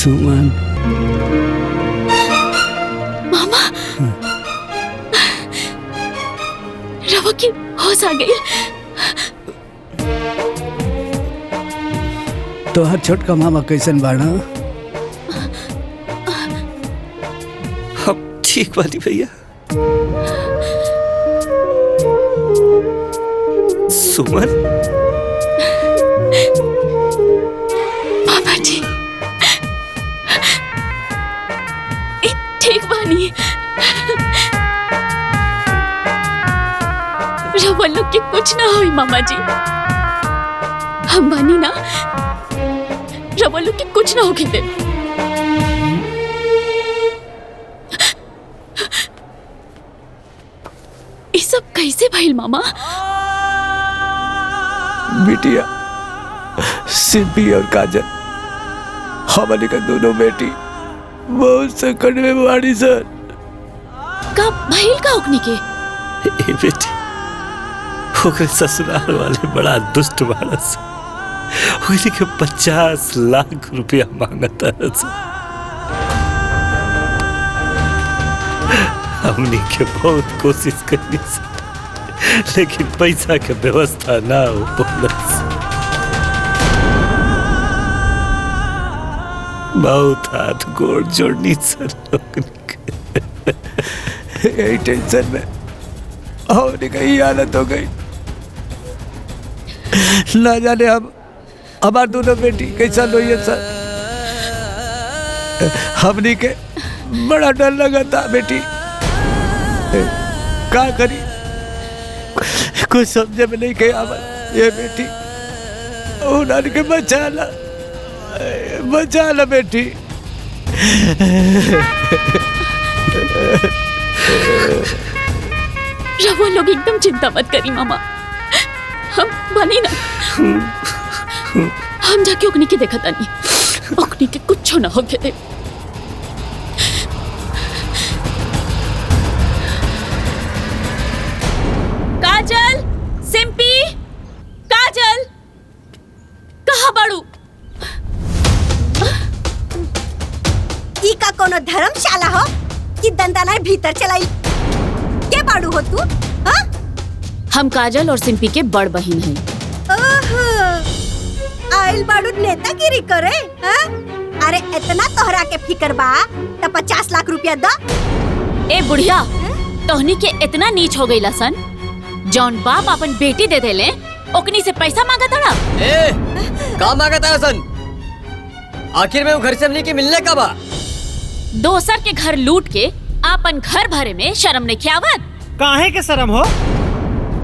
सुमन। मामा रवा की होश आ गई। तोहर छोटका मामा कैसन बाड़ा? अब ठीक बानी भैया। सुमन मामा जी ठीक बानी। रवा लोग के कुछ ना होई मामा जी। हम बानी ना, रवा लोग के कुछ ना होके दे। ये सब कैसे भइल मामा? बिटिया सिंपी और काजल हमारी का दोनों बेटी बहुत संकट में बाड़ी सर। का भइल का ओकनी के? ए बेटी ओकरे ससुराल वाले बड़ा दुष्ट बाड़स। ओकरे के 50 लाख रुपया मांगता है सर। हमने के बहुत कोशिश करी सर, लेकिन पैसा के व्यवस्था ना हो पालस। बहुत हाथ गोड़ जोड़नी सर यही टेंशन में हमने कहीं हालत हो गई। ना जाने हम हमार दोनों बेटी कैसा लोइए सर। हमने के बड़ा डर लगा था बेटी। क्या करी कुछ समझे में नहीं कहा ये बेटी। उन्होंने के बचा ला बेटी। रवा लोग एकदम चिंता मत करी मामा। हम बनी ना, हम जाके ओकनी के देखा तानी। ओकनी के कुछ ना होके दे। काजल, सिंपी, काजल, कहाँ बाड़ू? ई का कोनो धर्मशाला हो कि दंदाना भीतर चलाई? के बाड़ू हो तू? हाँ? हम काजल और सिंपी के बड़ बहन हैं। ओहो, आइल बाड़ू नेतागिरी करे? हाँ? अरे इतना तोहरा के फिकर बा तो 50 लाख रुपया दो। ए बुढ़िया, तोहनी के इतना नीच हो गई लसन। जौन बाप अपन बेटी दे देले ओकनी से पैसा मांगा तड़ा। का मांगा तारा सन? आखिर में वो घर से हमने के मिलने का बा? दोसर के घर लूट के आपन घर भरे में शर्म नहीं खियावत? काहे के शर्म हो?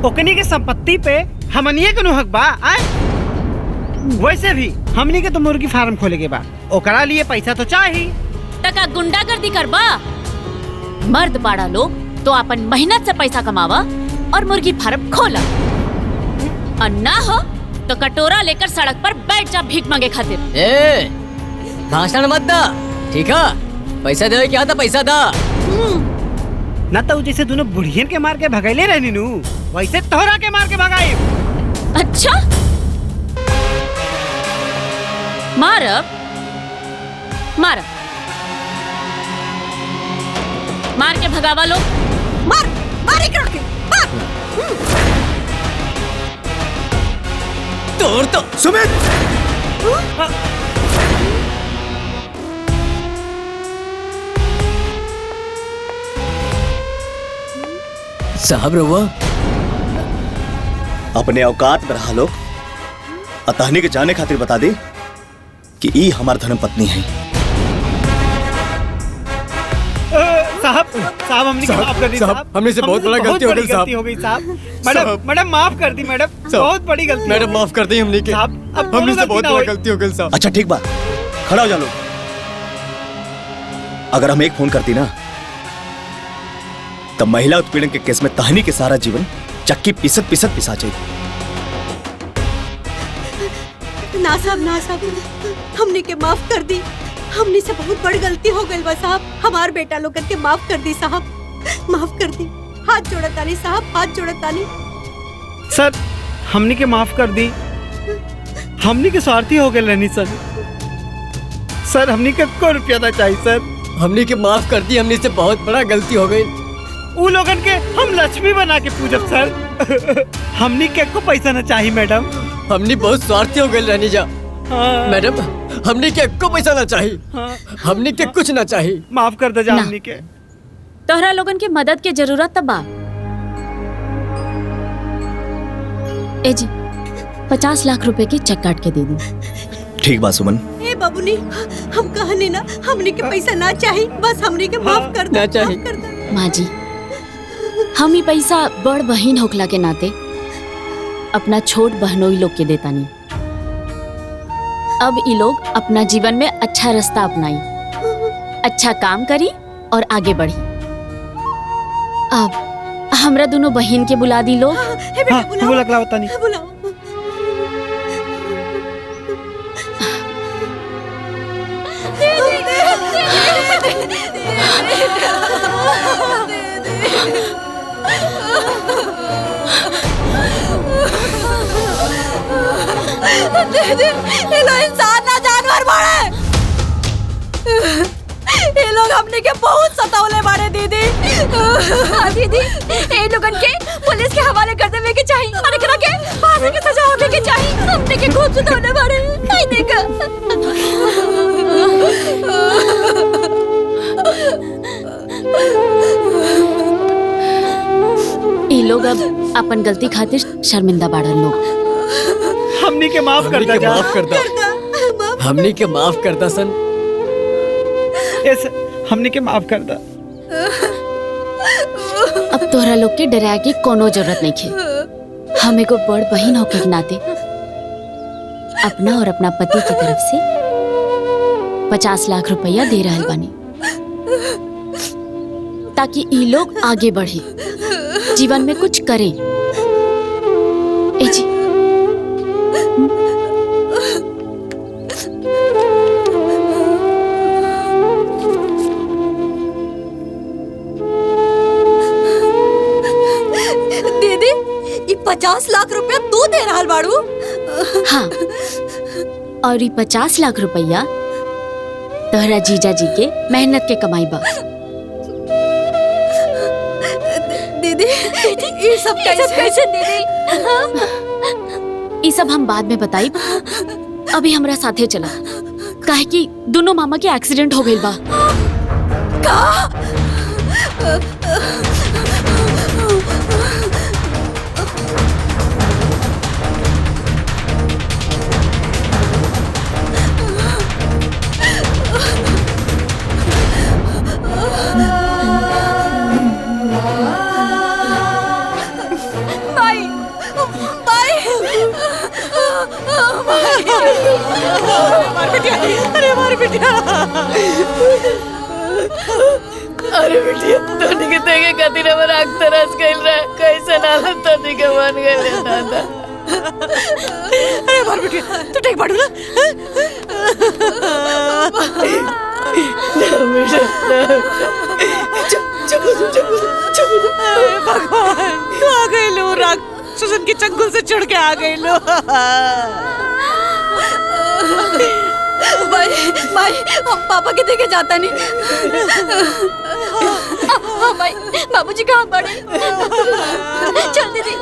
ओकनी के संपत्ति पे हमनिए के हक बा। वैसे भी हमनी के तो मुर्गी फार्म खोले के बा, ओकरा लिए पैसा तो चाहिए। टका गुंडागर्दी करबा? मर्द बाड़ा लोग तो अपन मेहनत से पैसा कमावा और मुर्गी फार्म खोला। और ना हो तो कटोरा लेकर सड़क पर बैठ जा भीख मांगे खातिर। भाषण मत दा, ठीक है? पैसा दे क्या था पैसा दा। न तो जैसे दोनों बुढ़ियन के मार के भगाइले रहनी नू, वैसे तोहरा के मार के भगाई। अच्छा मारब मारब, मार के भगावा लो। मार मार एक रख मार। तोड़ तो सुमित साहब रहुआ अपने औकात में रहा लोग। अतहनी के जाने खातिर बता दे कि ई हमार धर्म पत्नी है। साहब हमने के माफ कर दी साहब। हमने से बहुत बड़ा गलती हो गई साहब। मैडम माफ कर दी मैडम, बहुत बड़ी गलती। मैडम माफ कर दी हमने के। अब हमने से बहुत बड़ा गलती हो गई साहब। अच्छा ठीक बा, खड़ा हो जा लोग। अगर हम एक फोन करती ना तब महिला उत्पीड़न के केस में तहनी के सारा जीवन चक्की पिसत पिसत पिसा जाए। ना साहब, हमने के माफ कर दी। हमने से बहुत बड़ी गलती हो गई बा साहब। हमार बेटा लोगन के माफ कर दी साहब, माफ कर दी। हाथ जोड़तानी साहब, हाथ जोड़तानी। सर हमने के माफ कर दी। हमने के स्वार्थी हो गए रहनी सर। सर हमनी के को रुपया ना चाहिए सर। हमनी के माफ कर दी, हमनी से बहुत बड़ा गलती हो गई। उ लोगन के हम लक्ष्मी बना के पूजब सर। हमनी के को पैसा ना चाहिए मैडम। हमनी बहुत स्वार्थी हो गए रहनी जा। हाँ। मैडम हमनी के को पैसा ना चाहिए। हाँ। हमनी के कुछ ना चाहिए। माफ कर दे जा ना। हमनी के। तोहरा लोगन के मदद के जरूरत तब बा। ए जी 50 लाख रुपए के चेक काट के दे दी। ठीक बा सुमन। ए बाबूनी, हम कहने ना हमने के पैसा ना चाहिए, बस हमने के माफ कर दो। ना चाहिए। माफ कर दो। माँ जी, हम ही पैसा बड़ बहन होखला के नाते अपना छोट बहनोई लोग के देता नहीं। अब ये लोग अपना जीवन में अच्छा रास्ता अपनाई, अच्छा काम करी और आगे बढ़ी। अब हमरा दोनों बहन के बुला दी लोग। हे बेटा हाँ, बुलाओ। बुला के लाओ तनी। बुलाओ। ये लोग इंसान ना जानवर बाड़े। ये लोग हमने के बहुत सतावले बाड़े दीदी। हाँ दीदी, ये लोगन के पुलिस के हवाले कर देवे के चाहिए और एकरा के फांसी की सजा होवे के चाहिए। हमने के खूब सतावले बाड़े। नहीं देखा। ये लोग अब अपन गलती खातिर शर्मिंदा बाड़न लोग। हमनी के माफ कर हमनी दे के जा। माफ कर दा। हमनी के माफ कर दा सन। ऐसे हमनी के माफ कर दा। अब तोहरा लोग के डरा के कोनो जरूरत नहीं खे। हमें को बड़ बहन होके के नाते अपना और अपना पति की तरफ से 50 लाख रुपया दे रहल बानी, ताकि ये लोग आगे बढ़े, जीवन में कुछ करे। ए जी दीदी, ये 50 लाख रुपया तू दे रहल बाड़ू? हाँ, और ये 50 लाख रुपया तोहरा जीजा जी के मेहनत के कमाई बा। दीदी, ये सब कैसे दीदी? ये सब हम बाद में बताई। अभी हमरा साथे चला, काहे कि दोनों मामा के एक्सीडेंट हो गइल बा। भाई, भाई, अरे हमारी बिटिया। अरे बिटिया, तोनी के देखे खातिर हमर आँख तरस गइल रहे। कैसे नालत तोनी के मन गइल दादा। अरे हमारी बिटिया, तू ठीक बाड़ू ना? भगवान, तू आ गई लो। राक्षसन के चंगुल से चढ़ के आ गई लो। भाई, हम पापा के देखे जाता नहीं। हाँ भाई, बाबूजी कहाँ पड़े? चल दीदी।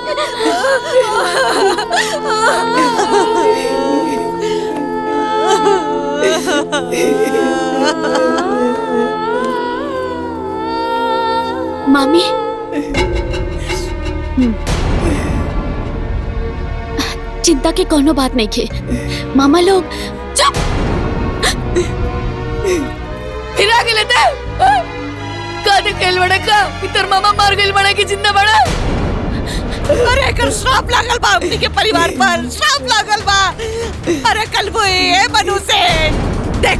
मामी, चिंता के कोनो बात नहीं खे। मामा लोग फिर आ गेले ते का देखेल बड़ा का इतर मामा मार गइल बड़ा की जिंदा बड़ा। अरे कल श्राप लागल बा अपनी के परिवार पर, श्राप लागल बा। अरे कल वो ये बनू से देख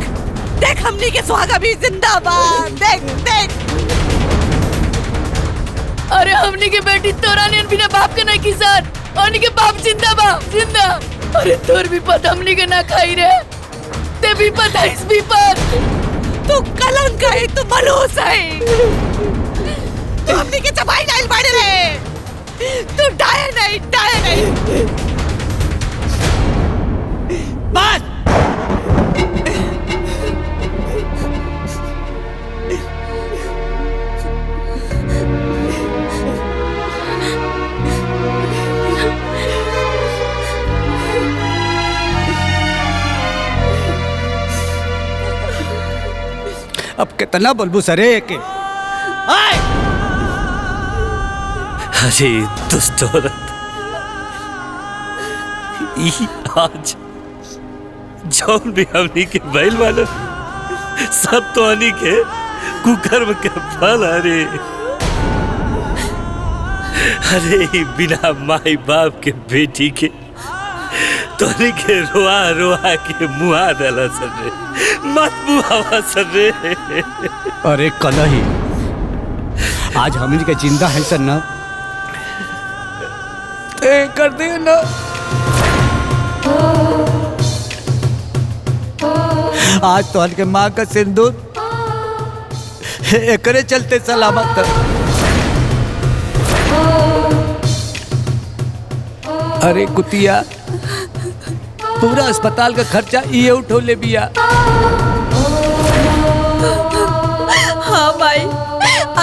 देख हमनी के सुहागा भी जिंदा बा। देख देख। अरे हमनी के बेटी तोरा ने बिना बाप के नहीं की सर। हमनी के बाप जिंदा बा, जिंदा। अरे तोर भी पता हमनी के ना खाई रे। ते भी पता इस भी पर तू कलंक है, तू मलूस है। तू हमनी के चबाई डाल बाड़े रे। तू डाय नहीं। बस अब कितना बोलबू सरे के? अरे दुष्ट औरत, ई आज जौन भी हमनी के बैल वाला सब तो हनी के कुकर्म के फल। अरे बिना माई बाप के बेटी के तोरी के रोआ रोआ के मुआ डाला सर रे, मत मुआवा सर रे। अरे कल ही आज हमनी के जिंदा है सर ना, कर दे ना। आज तो के माँ का सिंदूर एकरे चलते सलामत। अरे कुतिया, पूरा अस्पताल का खर्चा ये उठो ले बिया। हाँ भाई,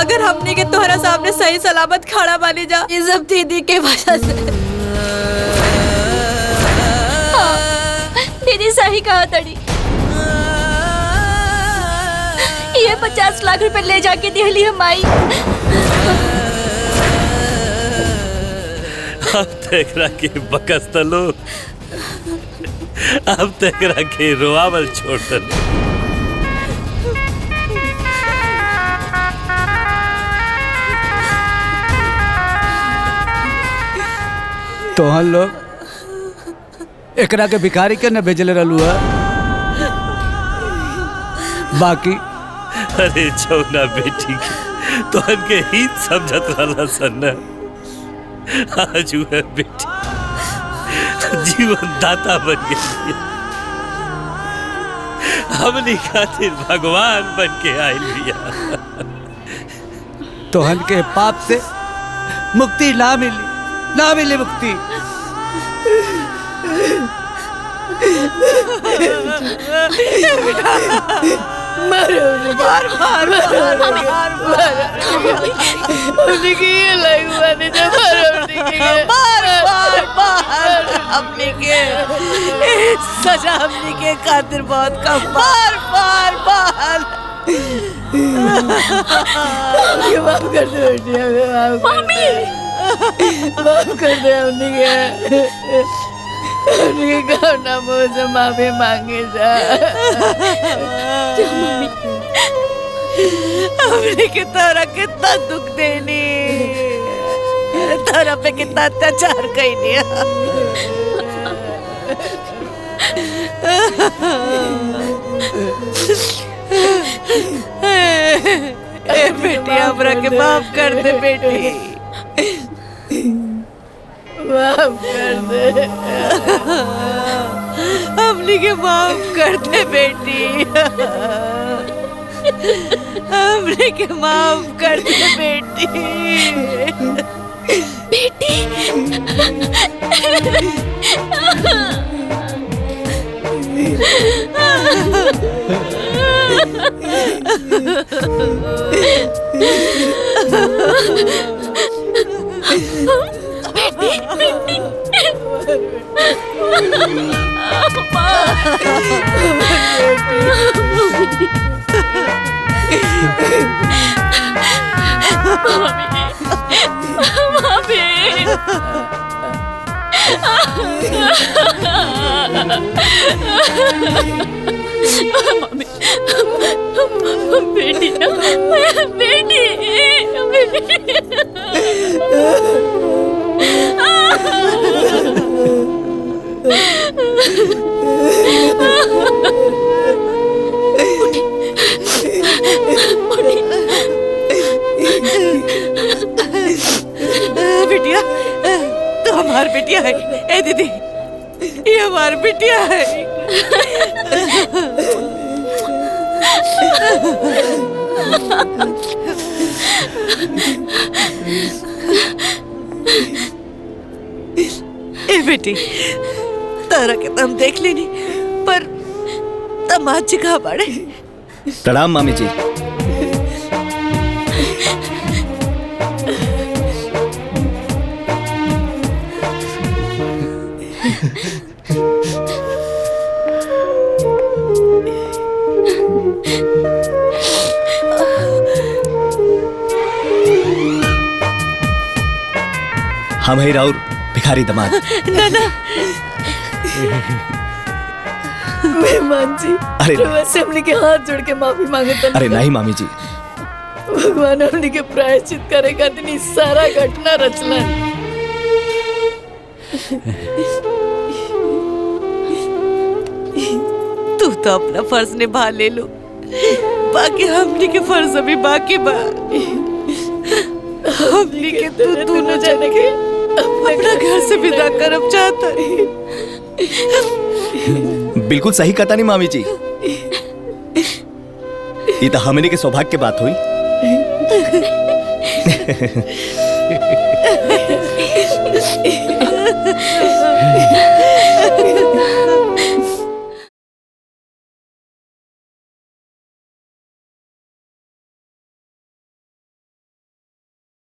अगर हमने के तोहरा सामने सही सलामत खड़ा बानी जा, ये सब दीदी के वजह से। हाँ, दीदी सही कहा तड़ी। ये 50 लाख रुपए ले जाके दिहली हम आई। अब तेकरा के बकस तलो, अब तेकरा के रोआवल छोड़ तलो। तो हम लोग एकरा के भिखारी के न भेजले रहलू है। बाकी अरे जौना बेटी के तोहन के हित समझत रहला सन, आज वह बेटी जीवन दाता बन गई। हमनी खातिर भगवान बन के आइल बिया। तोहन के पाप से मुक्ति ना मिली मुक्ति। सजा हमने के खातिर बहुत कम। बार माफ कर दे बेटी, माफ कर दे। हमने के कौना मुँह से माफी मांगे जा। हमने के तोरा कितना दुख देनी, तोरा पे कितना अत्याचार कैनी। बेटी हमरा के माफ कर दे बेटी, माफ कर दे। हमने के माफ कर दे बेटी, हमने के माफ कर दे बेटी। बेटी बिटिया, तो हमारी बिटिया है। ए दीदी, ये हमारी बिटिया है। ए बेटी, तारा के तम देख लेनी, पर तमाची कहाँ पड़े। प्रणाम मामी जी। हम है राउर भिखारी दमाद। मेहमान जी, अरे वैसे हमने के हाथ जोड़ के माफी मांगे तो अरे नहीं मामी जी, भगवान हमने के प्रायश्चित करे खातिर ई सारा घटना रचला। तू तो अपना फर्ज निभा ले लो, बाकी हमनी के फर्ज अभी बाकी बा। हमनी के तू दोनों जाने के अपना घर से विदा करब चाहता है। बिल्कुल सही कहता नहीं मामी जी, ये तो हमने के सौभाग्य की बात हुई।